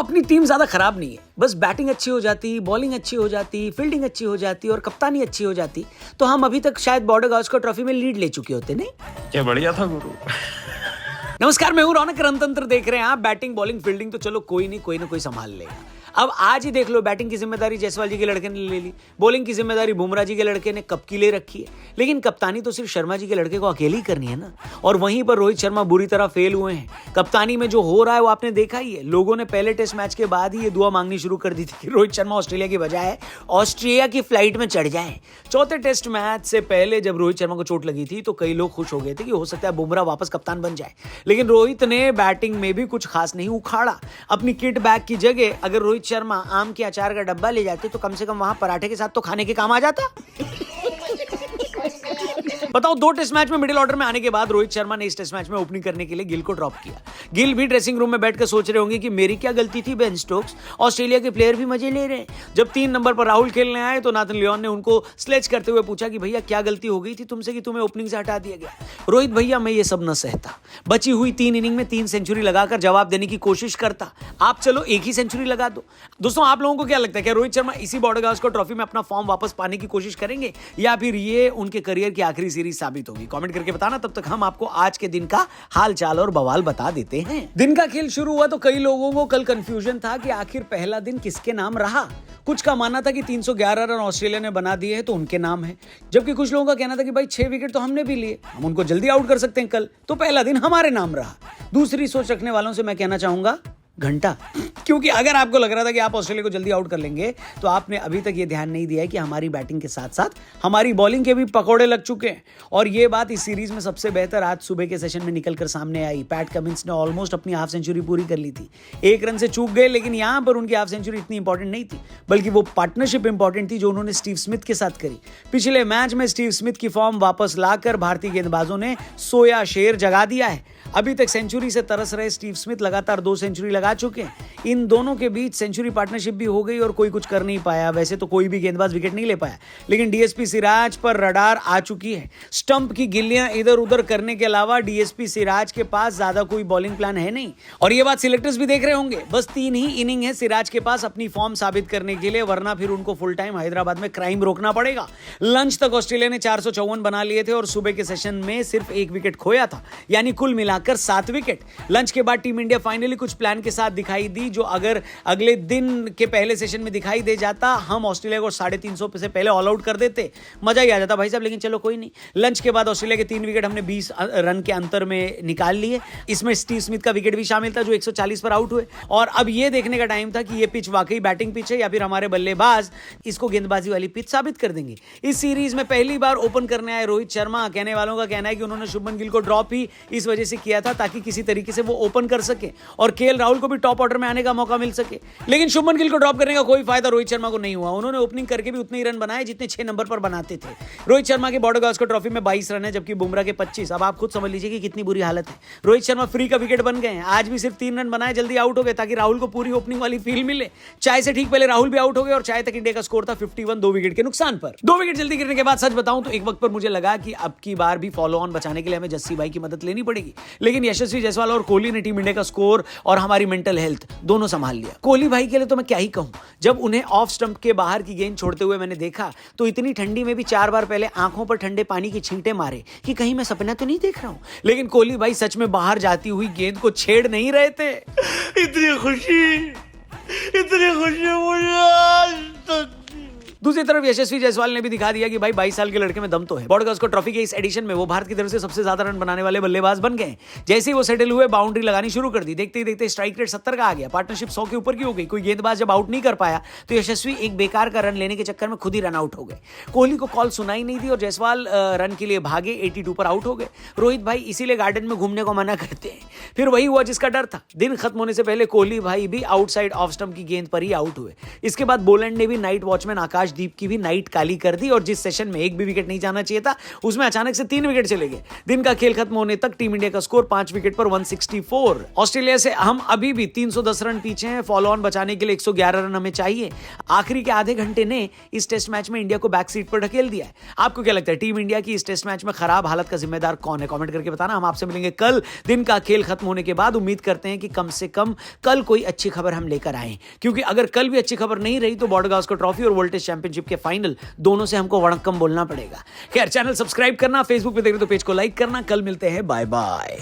अपनी टीम ज्यादा खराब नहीं है, बस बैटिंग अच्छी हो जाती, बॉलिंग अच्छी हो जाती, फील्डिंग अच्छी हो जाती और कप्तानी अच्छी हो जाती तो हम अभी तक शायद बॉर्डर गावस्कर ट्रॉफी में लीड ले चुके होते। नहीं क्या बढ़िया था गुरु। नमस्कार, मैं हूं रौनक, रणतंत्र देख रहे हैं आप। बैटिंग बॉलिंग फील्डिंग तो चलो कोई नहीं, कोई ना कोई संभाल लेगा। अब आज ही देख लो, बैटिंग की जिम्मेदारी जायसवाल जी के लड़के ने ले ली, बॉलिंग की जिम्मेदारी बुमराह जी के लड़के ने कब की ले रखी है, लेकिन कप्तानी तो सिर्फ शर्मा जी के लड़के को अकेले ही करनी है ना। और वहीं पर रोहित शर्मा बुरी तरह फेल हुए हैं। कप्तानी में जो हो रहा है वो आपने देखा ही है। लोगों ने पहले टेस्ट मैच के बाद ही ये दुआ मांगनी शुरू कर दी थी कि रोहित शर्मा ऑस्ट्रेलिया की बजाय ऑस्ट्रिया की फ्लाइट में चढ़ जाए। चौथे टेस्ट मैच से पहले जब रोहित शर्मा को चोट लगी थी तो कई लोग खुश हो गए थे कि हो सकता है बुमराह वापस कप्तान बन जाए, लेकिन रोहित ने बैटिंग में भी कुछ खास नहीं उखाड़ा। अपनी किट बैग की जगह अगर रोहित शर्मा आम के अचार का डब्बा ले जाते तो कम से कम वहां पराठे के साथ तो खाने के काम आ जाता। बताओ, 2 टेस्ट मैच में मिडिल ऑर्डर में आने के बाद रोहित शर्मा ने इस टेस्ट मैच में ओपनिंग करने के लिए गिल को ड्रॉप किया। गिल भी ड्रेसिंग रूम में बैठकर सोच रहे होंगे कि मेरी क्या गलती थी। बेन स्टोक्स, ऑस्ट्रेलिया के प्लेयर भी मजे ले रहे हैं। जब 3 नंबर पर राहुल खेलने आए तो नाथन लियोन ने उनको स्लेज करते हुए पूछा कि भैया क्या गलती हो गई थी तुमसे कि तुम्हें ओपनिंग से हटा दिया गया। रोहित भैया, मैं ये सब न सहता। बची हुई 3 इनिंग में 3 सेंचुरी लगाकर जवाब देने की कोशिश करता। आप चलो एक ही सेंचुरी लगा दो। दोस्तों, आप लोगों को क्या लगता है, क्या रोहित शर्मा इसी बॉर्डर गावस्कर ट्रॉफी में अपना फॉर्म वापस पाने की कोशिश करेंगे या फिर ये उनके करियर की आखिरी सीरीज साबित होगी? कमेंट करके बताना। तब तक हम आपको आज के दिन का हाल चाल और बवाल बता देते हैं। दिन का खेल शुरू हुआ तो कई लोगों को कल कंफ्यूजन था कि आखिर पहला दिन किसके नाम रहा। कुछ का मानना था कि 311 रन ऑस्ट्रेलिया ने बना दिए हैं तो उनके नाम है, जबकि कुछ लोगों का कहना था कि भाई 6 विकेट तो हमने भी लिए, हम उनको जल्दी आउट कर सकते हैं कल, तो पहला दिन हमारे नाम रहा। दूसरी सोच रखने वालों से मैं कहना चाहूंगा घंटा, क्योंकि अगर आपको लग रहा था कि आप ऑस्ट्रेलिया को जल्दी आउट कर लेंगे तो आपने अभी तक ये ध्यान नहीं दिया है कि हमारी बैटिंग के साथ साथ हमारी बॉलिंग के भी पकौड़े लग चुके हैं। और ये बात इस सीरीज में सबसे बेहतर आज सुबह के सेशन में निकलकर सामने आई। पैट कमिंस ने ऑलमोस्ट अपनी हाफ सेंचुरी पूरी कर ली थी, 1 रन से चूक गए, लेकिन यहां पर उनकी हाफ सेंचुरी इतनी इंपॉर्टेंट नहीं थी, बल्कि वो पार्टनरशिप इंपॉर्टेंट थी जो उन्होंने स्टीव स्मिथ के साथ करी। पिछले मैच में स्टीव स्मिथ की फॉर्म वापस लाकर भारतीय गेंदबाजों ने सोया शेर जगा दिया है। अभी तक सेंचुरी से तरस रहे स्टीव स्मिथ लगातार 2 सेंचुरी लगा चुके हैं। इन दोनों के बीच सेंचुरी पार्टनरशिप भी हो गई और कोई कुछ कर नहीं पाया। वैसे तो कोई भी गेंदबाज विकेट नहीं ले पाया, लेकिन डीएसपी सिराज पर रडार आ चुकी है। स्टंप की गिल्लियां इधर उधर करने के अलावा डीएसपी सिराज के पास ज्यादा कोई बॉलिंग प्लान है नहीं। और ये बात सिलेक्टर्स भी देख रहे होंगे। बस 3 ही इनिंग है सिराज के पास अपनी फॉर्म साबित करने के लिए, वरना फिर उनको फुल टाइम हैदराबाद में क्राइम रोकना पड़ेगा। लंच तक ऑस्ट्रेलिया ने 454 बना लिए थे और सुबह के सेशन में सिर्फ 1 विकेट खोया था, यानी कुल मिलाकर 7 विकेट। लंच के बाद टीम इंडिया फाइनली कुछ प्लान के साथ दिखाई दी, जो अगर अगले दिन के पहले सेशन में दिखाई दे जाता, हम ऑस्ट्रेलिया को 350 से पहले ऑल आउट कर देते, मजा ही आ जाता भाई साहब। लेकिन चलो कोई नहीं। लंच के बाद ऑस्ट्रेलिया के 3 विकेट हमने 20 रन के अंतर में निकाल लिए। इसमें स्टीव स्मिथ का विकेट भी शामिल था जो 140 पर आउट हुए। और अब यह देखने का टाइम था कि यह पिच वाकई बैटिंग पिच है या फिर हमारे बल्लेबाज इसको गेंदबाजी वाली पिच साबित कर देंगे। इस सीरीज में पहली बार ओपन करने आए रोहित शर्मा, कहने वालों का कहना है कि उन्होंने शुभमन गिल को ड्रॉप ही इस वजह से किया था ताकि किसी तरीके से वो ओपन कर सके और केएल राहुल को भी टॉप ऑर्डर में आने का मौका मिल सके। लेकिन शुभमन गिल को ड्रॉप करने का कोई फायदा रोहित शर्मा को नहीं हुआ। उन्होंने ओपनिंग करके भी उतने ही रन बनाए जितने 6 नंबर पर बनाते थे। रोहित शर्मा के बॉर्डर गावस्कर ट्रॉफी में 22 रन है, जबकि बुमराह के 25। अब आप खुद समझ लीजिए कि कितनी बुरी हालत है। रोहित शर्मा फ्री का विकेट बन गए हैं। आज भी सिर्फ 3 रन बनाए, जल्दी आउट हो गए ताकि राहुल को पूरी ओपनिंग वाली फील मिले। चाय से ठीक पहले राहुल भी आउट हो गए और चाय तक इंडिया का स्कोर था 51, 2 विकेट के नुकसान पर। 2 विकेट जल्दी गिरने के बाद सच बताऊं तो एक वक्त पर मुझे लगा कि अब की बार भी फॉलो ऑन बचाने के लिए हमें जस्सी भाई की मदद लेनी पड़ेगी, लेकिन यशस्वी जायसवाल और कोहली ने टीम इंडिया का स्कोर और हमारी मेंटल हेल्थ दोनों संभाल लिया। कोहली भाई के लिए तो मैं क्या ही कहूं। जब उन्हें ऑफ स्टंप के बाहर की गेंद छोड़ते हुए मैंने देखा तो इतनी ठंडी में भी 4 बार पहले आंखों पर ठंडे पानी की छींटे मारे कि कहीं मैं सपना तो नहीं देख रहा हूं। लेकिन कोहली भाई सच में बाहर जाती हुई गेंद को छेड़ नहीं रहे थे। इतनी खुशी मुझे आज तक। दूसरी तरफ यशस्वी जायसवाल ने भी दिखा दिया कि भाई 22 साल के लड़के में दम तो है। बॉर्डर गावस्कर ट्रॉफी के इस एडिशन में वो भारत की तरफ से सबसे ज्यादा रन बनाने वाले बल्लेबाज बन गए। जैसे ही वो सेटल हुए, बाउंड्री लगानी शुरू कर दी। देखते ही देखते स्ट्राइक रेट 70 का आ गया। पार्टनरशिप 100 के ऊपर की हो गई। कोई गेंदबाज जब आउट नहीं कर पाया तो यशस्वी एक बेकार का रन लेने के चक्कर में खुद ही रन आउट हो गए। कोहली को कॉल सुनाई नहीं दी और जायसवाल रन के लिए भागे, 82 पर आउट हो गए। रोहित भाई इसीलिए गार्डन में घूमने को मना करते हैं। फिर वही हुआ जिसका डर था। दिन खत्म होने से पहले कोहली भाई भी आउटसाइड ऑफ स्टंप की गेंद पर ही आउट हुए। इसके बाद बोलैंड ने भी नाइट वॉचमैन आकाशदीप की भी नाइट काली कर दी और जिस सेशन में एक भी विकेट नहीं जाना चाहिए था उसमें अचानक से 3 विकेट चले गए। दिन का खेल खत्म होने तक टीम इंडिया का स्कोर 5 विकेट पर 164। ऑस्ट्रेलिया से हम अभी भी 310 रन पीछे हैं। फॉलो ऑन बचाने के लिए 111 रन हमें चाहिए। आखिरी के आधे घंटे ने इस टेस्ट मैच में इंडिया को बैक सीट पर ढकेल दिया है। आपको क्या लगता है, टीम इंडिया की इस टेस्ट मैच में खराब हालत का जिम्मेदार कौन है? कमेंट करके बताना। हम आपसे मिलेंगे कल दिन का खेल खत्म होने के बाद। उम्मीद करते हैं कि कम से कम कल कोई अच्छी खबर हम लेकर आए, क्योंकि अगर कल भी अच्छी खबर नहीं रही तो बॉर्डर गावस्कर ट्रॉफी और वर्ल्ड टेस्ट चैंपियनशिप के फाइनल दोनों से हमको वणक्कम बोलना पड़ेगा। खैर, चैनल सब्सक्राइब करना, फेसबुक पे देख रहे तो पेज को लाइक करना। कल मिलते हैं, बाय बाय।